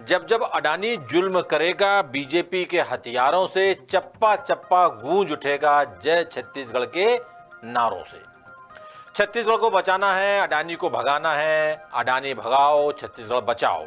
जब जब अडानी जुल्म करेगा, बीजेपी के हथियारों से चप्पा चप्पा गूंज उठेगा जय छत्तीसगढ़ के नारों से। छत्तीसगढ़ को बचाना है, अडानी को भगाना है, अडानी भगाओ, छत्तीसगढ़ बचाओ।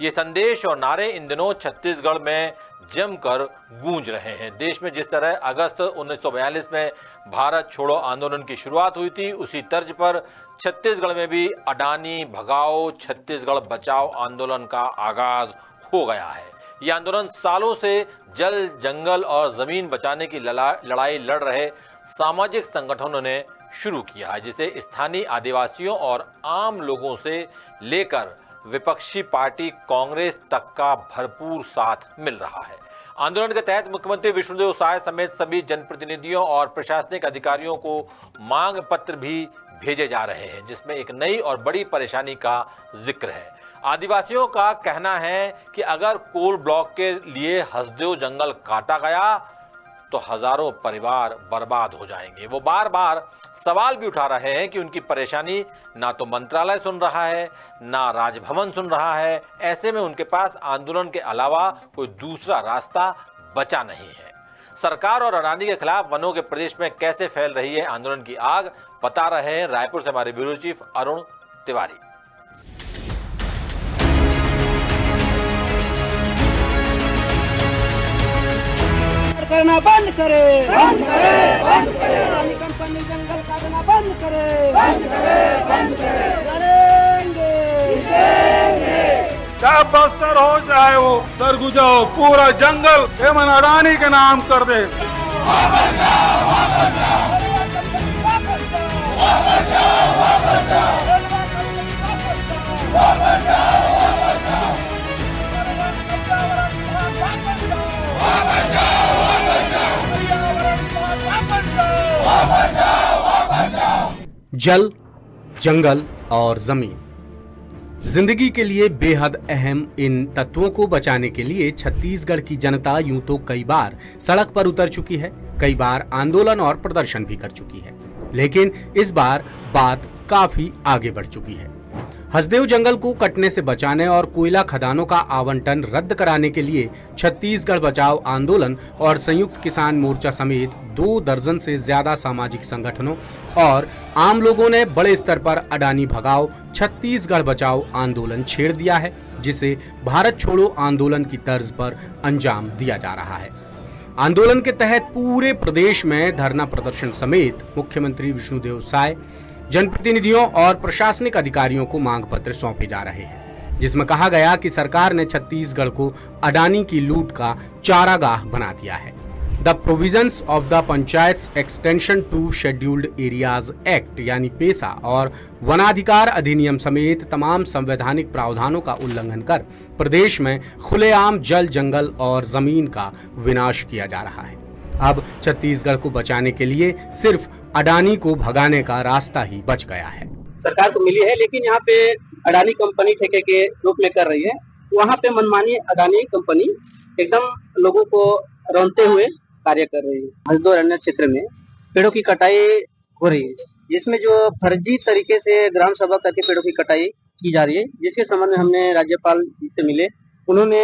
ये संदेश और नारे इन दिनों छत्तीसगढ़ में जमकर गूंज रहे हैं। देश में जिस तरह अगस्त 1942 में भारत छोड़ो आंदोलन की शुरुआत हुई थी, उसी तर्ज पर छत्तीसगढ़ में भी अडानी भगाओ छत्तीसगढ़ बचाओ आंदोलन का आगाज हो गया है। यह आंदोलन सालों से जल, जंगल और जमीन बचाने की लड़ाई लड़ रहे सामाजिक संगठनों ने शुरू किया है, जिसे स्थानीय आदिवासियों और आम लोगों से लेकर विपक्षी पार्टी कांग्रेस तक का भरपूर साथ मिल रहा है। आंदोलन के तहत मुख्यमंत्री विष्णुदेव साय समेत सभी जनप्रतिनिधियों और प्रशासनिक अधिकारियों को मांग पत्र भी भेजे जा रहे हैं, जिसमें एक नई और बड़ी परेशानी का जिक्र है। आदिवासियों का कहना है कि अगर कोल ब्लॉक के लिए हसदेव जंगल काटा गया तो हजारों परिवार बर्बाद हो जाएंगे। वो बार बार सवाल भी उठा रहे हैं कि उनकी परेशानी ना तो मंत्रालय सुन रहा है, ना राजभवन सुन रहा है। ऐसे में उनके पास आंदोलन के अलावा कोई दूसरा रास्ता बचा नहीं है। सरकार और अडानी के खिलाफ वनों के प्रदेश में कैसे फैल रही है आंदोलन की आग, बता रहे हैं रायपुर से हमारे ब्यूरो चीफ अरुण तिवारी। करना बंद करे, बंद करे, बंद करे। अडानी कंपनी जंगल काटना बंद करे, बंद करे, बंद करे। करेंगे, चाहे बस्तर हो चाहे वो सरगुजा हो, पूरा जंगल हेमन अडानी के नाम कर दे। जल, जंगल और जमीन जिंदगी के लिए बेहद अहम इन तत्वों को बचाने के लिए छत्तीसगढ़ की जनता यूं तो कई बार सड़क पर उतर चुकी है, कई बार आंदोलन और प्रदर्शन भी कर चुकी है, लेकिन इस बार बात काफी आगे बढ़ चुकी है। हसदेव जंगल को कटने से बचाने और कोयला खदानों का आवंटन रद्द कराने के लिए छत्तीसगढ़ बचाओ आंदोलन और संयुक्त किसान मोर्चा समेत 2 दर्जन से ज्यादा सामाजिक संगठनों और आम लोगों ने बड़े स्तर पर अडानी भगाओ छत्तीसगढ़ बचाओ आंदोलन छेड़ दिया है, जिसे भारत छोड़ो आंदोलन की तर्ज पर अंजाम दिया जा रहा है। आंदोलन के तहत पूरे प्रदेश में धरना प्रदर्शन समेत मुख्यमंत्री विष्णुदेव साय, जनप्रतिनिधियों और प्रशासनिक अधिकारियों को मांग पत्र सौंपे जा रहे हैं, जिसमें कहा गया कि सरकार ने छत्तीसगढ़ को अडानी की लूट का चारागाह बना दिया है। The provisions of the panchayat extension to scheduled areas act यानी पेसा और वनाधिकार अधिनियम समेत तमाम संवैधानिक प्रावधानों का उल्लंघन कर प्रदेश में खुलेआम जल, जंगल और जमीन का विनाश किया जा रहा है। अब छत्तीसगढ़ को बचाने के लिए सिर्फ अडानी को भगाने का रास्ता ही बच गया है। सरकार को मिली है, लेकिन यहाँ पे अडानी कंपनी ठेके के रूप में कर रही है। वहाँ पे मनमानी अडानी कंपनी एकदम लोगों को रौंदते हुए कार्य कर रही है। हसदेव अरण्य क्षेत्र में पेड़ों की कटाई हो रही है, जिसमें जो फर्जी तरीके से ग्राम सभा करके पेड़ों की कटाई की जा रही है, जिसके संबंध में हमने राज्यपाल जी से मिले। उन्होंने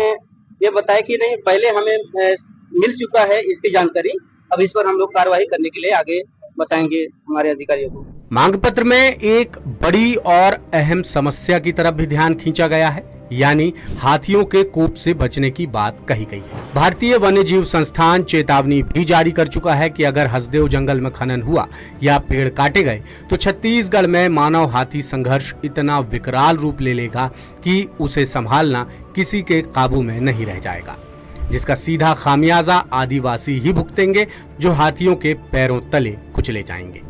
ये बताया कि नहीं, पहले हमें मिल चुका है इसकी जानकारी, अब इस पर हम लोग कार्रवाई करने के लिए आगे बताएंगे हमारे अधिकारियों को। मांग पत्र में एक बड़ी और अहम समस्या की तरफ भी ध्यान खींचा गया है, यानी हाथियों के कोप से बचने की बात कही गई है। भारतीय वन्य जीव संस्थान चेतावनी भी जारी कर चुका है कि अगर हसदेव जंगल में खनन हुआ या पेड़ काटे गए तो छत्तीसगढ़ में मानव हाथी संघर्ष इतना विकराल रूप ले लेगा कि उसे संभालना किसी के काबू में नहीं रह जाएगा, जिसका सीधा खामियाजा आदिवासी ही भुगतेंगे, जो हाथियों के पैरों तले कुचले जाएंगे।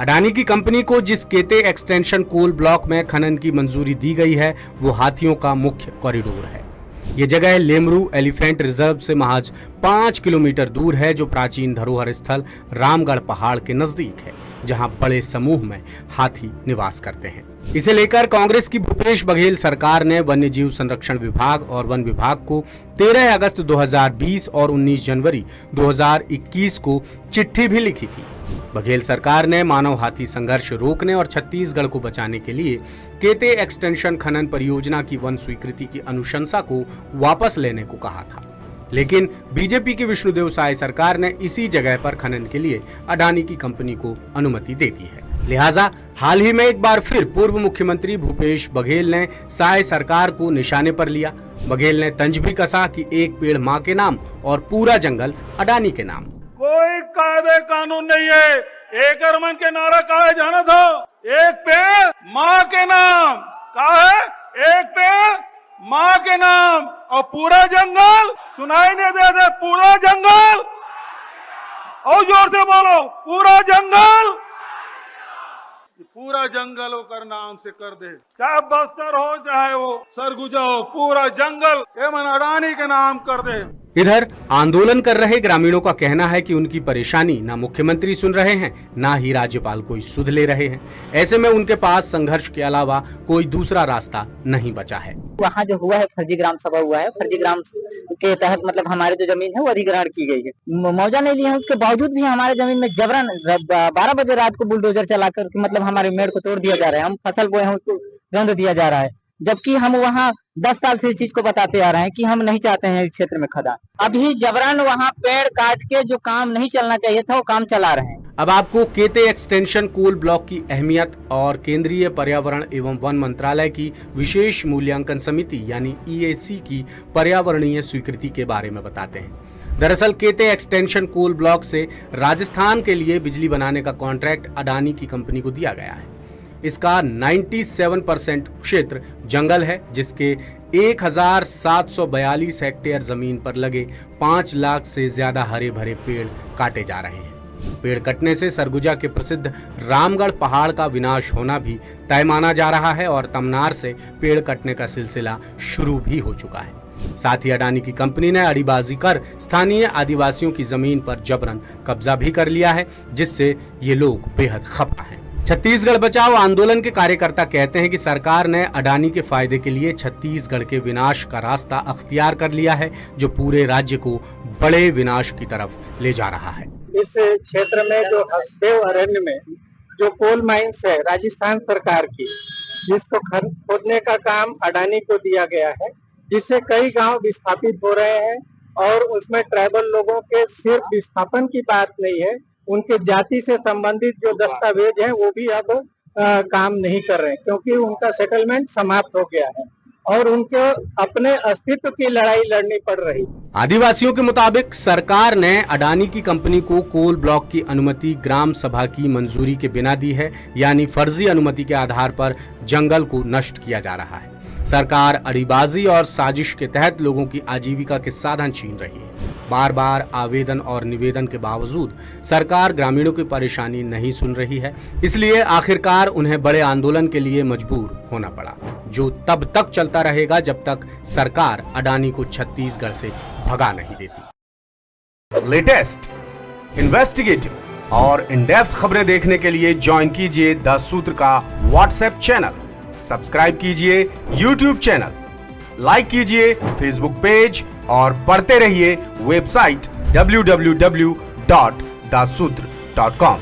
अडानी की कंपनी को जिस केते एक्सटेंशन कोल ब्लॉक में खनन की मंजूरी दी गई है, वो हाथियों का मुख्य कॉरिडोर है। ये जगह लेमरू एलिफेंट रिजर्व से महज 5 किलोमीटर दूर है, जो प्राचीन धरोहर स्थल रामगढ़ पहाड़ के नजदीक है। जहां बड़े समूह में हाथी निवास करते हैं। इसे लेकर कांग्रेस की भूपेश बघेल सरकार ने वन्य जीव संरक्षण विभाग और वन विभाग को 13 अगस्त 2020 और 19 जनवरी 2021 को चिट्ठी भी लिखी थी। बघेल सरकार ने मानव हाथी संघर्ष रोकने और छत्तीसगढ़ को बचाने के लिए केते एक्सटेंशन खनन परियोजना की वन स्वीकृति की अनुशंसा को वापस लेने को कहा था, लेकिन बीजेपी की विष्णुदेव साय सरकार ने इसी जगह पर खनन के लिए अडानी की कंपनी को अनुमति दे दी है। लिहाजा हाल ही में एक बार फिर पूर्व मुख्यमंत्री भूपेश बघेल ने साय सरकार को निशाने पर लिया। बघेल ने तंज भी कसा कि एक पेड़ मां के नाम और पूरा जंगल अडानी के नाम। कोई कायदे कानून नहीं है। एक अरमान के नारा कहा है जाना था, एक पेड़ माँ के नाम। कहा है एक पेड़ माँ के नाम और पूरा जंगल। सुनाई नहीं दे पूरा जंगल। और जोर से बोलो पूरा जंगल। पूरा जंगल होकर नाम से कर दे, चाहे बस्तर हो चाहे वो सरगुजा हो, पूरा जंगल एमन अडानी के नाम कर दे। इधर आंदोलन कर रहे ग्रामीणों का कहना है कि उनकी परेशानी ना मुख्यमंत्री सुन रहे हैं, ना ही राज्यपाल कोई सुध ले रहे हैं। ऐसे में उनके पास संघर्ष के अलावा कोई दूसरा रास्ता नहीं बचा है। वहाँ जो हुआ है फर्जी ग्राम सभा हुआ है, फर्जी ग्राम के तहत मतलब हमारे जो जमीन है वो अधिग्रहण की गई है। मौजा नहीं लिया है, उसके बावजूद भी हमारे जमीन में जबरन 12 बजे रात को बुलडोजर चलाकर मतलब हमारे मेड़ को तोड़ दिया जा रहा है। हम फसल बोए हैं उसको रंध दिया जा रहा है, जबकि हम वहाँ 10 साल से इस चीज को बताते आ रहे हैं कि हम नहीं चाहते हैं इस क्षेत्र में खदान। अभी जबरन वहाँ पेड़ काट के जो काम नहीं चलना चाहिए था वो काम चला रहे हैं। अब आपको केते एक्सटेंशन कोल ब्लॉक की अहमियत और केंद्रीय पर्यावरण एवं वन मंत्रालय की विशेष मूल्यांकन समिति यानी EAC की पर्यावरणीय स्वीकृति के बारे में बताते हैं। दरअसल केते एक्सटेंशन कोल ब्लॉक से राजस्थान के लिए बिजली बनाने का कॉन्ट्रैक्ट अडानी की कंपनी को दिया गया है। इसका 97% क्षेत्र जंगल है, जिसके 1742 हेक्टेयर जमीन पर लगे 5 लाख से ज्यादा हरे भरे पेड़ काटे जा रहे हैं। पेड़ कटने से सरगुजा के प्रसिद्ध रामगढ़ पहाड़ का विनाश होना भी तय माना जा रहा है और तमनार से पेड़ कटने का सिलसिला शुरू भी हो चुका है। साथ ही अडानी की कंपनी ने अड़ीबाजी कर स्थानीय आदिवासियों की जमीन पर जबरन कब्जा भी कर लिया है, जिससे ये लोग बेहद खफा हैं। छत्तीसगढ़ बचाओ आंदोलन के कार्यकर्ता कहते हैं कि सरकार ने अडानी के फायदे के लिए छत्तीसगढ़ के विनाश का रास्ता अख्तियार कर लिया है, जो पूरे राज्य को बड़े विनाश की तरफ ले जा रहा है। इस क्षेत्र में जो हसदेव अरण्य में जो कोल माइंस है राजस्थान सरकार की, जिसको खोदने का काम अडानी को दिया गया है, जिससे कई गांव विस्थापित हो रहे हैं और उसमें ट्राइबल लोगों के सिर्फ विस्थापन की बात नहीं है, उनके जाति से संबंधित जो दस्तावेज हैं वो भी अब काम नहीं कर रहे हैं, क्योंकि उनका सेटलमेंट समाप्त हो गया है और उनको अपने अस्तित्व की लड़ाई लड़नी पड़ रही। आदिवासियों के मुताबिक सरकार ने अडानी की कंपनी को कोल ब्लॉक की अनुमति ग्राम सभा की मंजूरी के बिना दी है, यानी फर्जी अनुमति के आधार पर जंगल को नष्ट किया जा रहा है। सरकार अड़ीबाजी और साजिश के तहत लोगों की आजीविका के साधन छीन रही है। बार बार आवेदन और निवेदन के बावजूद सरकार ग्रामीणों की परेशानी नहीं सुन रही है, इसलिए आखिरकार उन्हें बड़े आंदोलन के लिए मजबूर होना पड़ा, जो तब तक चलता रहेगा जब तक सरकार अडानी को छत्तीसगढ़ से भगा नहीं देती। लेटेस्ट, इन्वेस्टिगेटिव और इन डेप्थ खबरें देखने के लिए ज्वाइन कीजिए द सूत्र का व्हाट्सएप चैनल, सब्सक्राइब कीजिए YouTube चैनल, लाइक कीजिए फेसबुक पेज और पढ़ते रहिए वेबसाइट www.dasudr.com।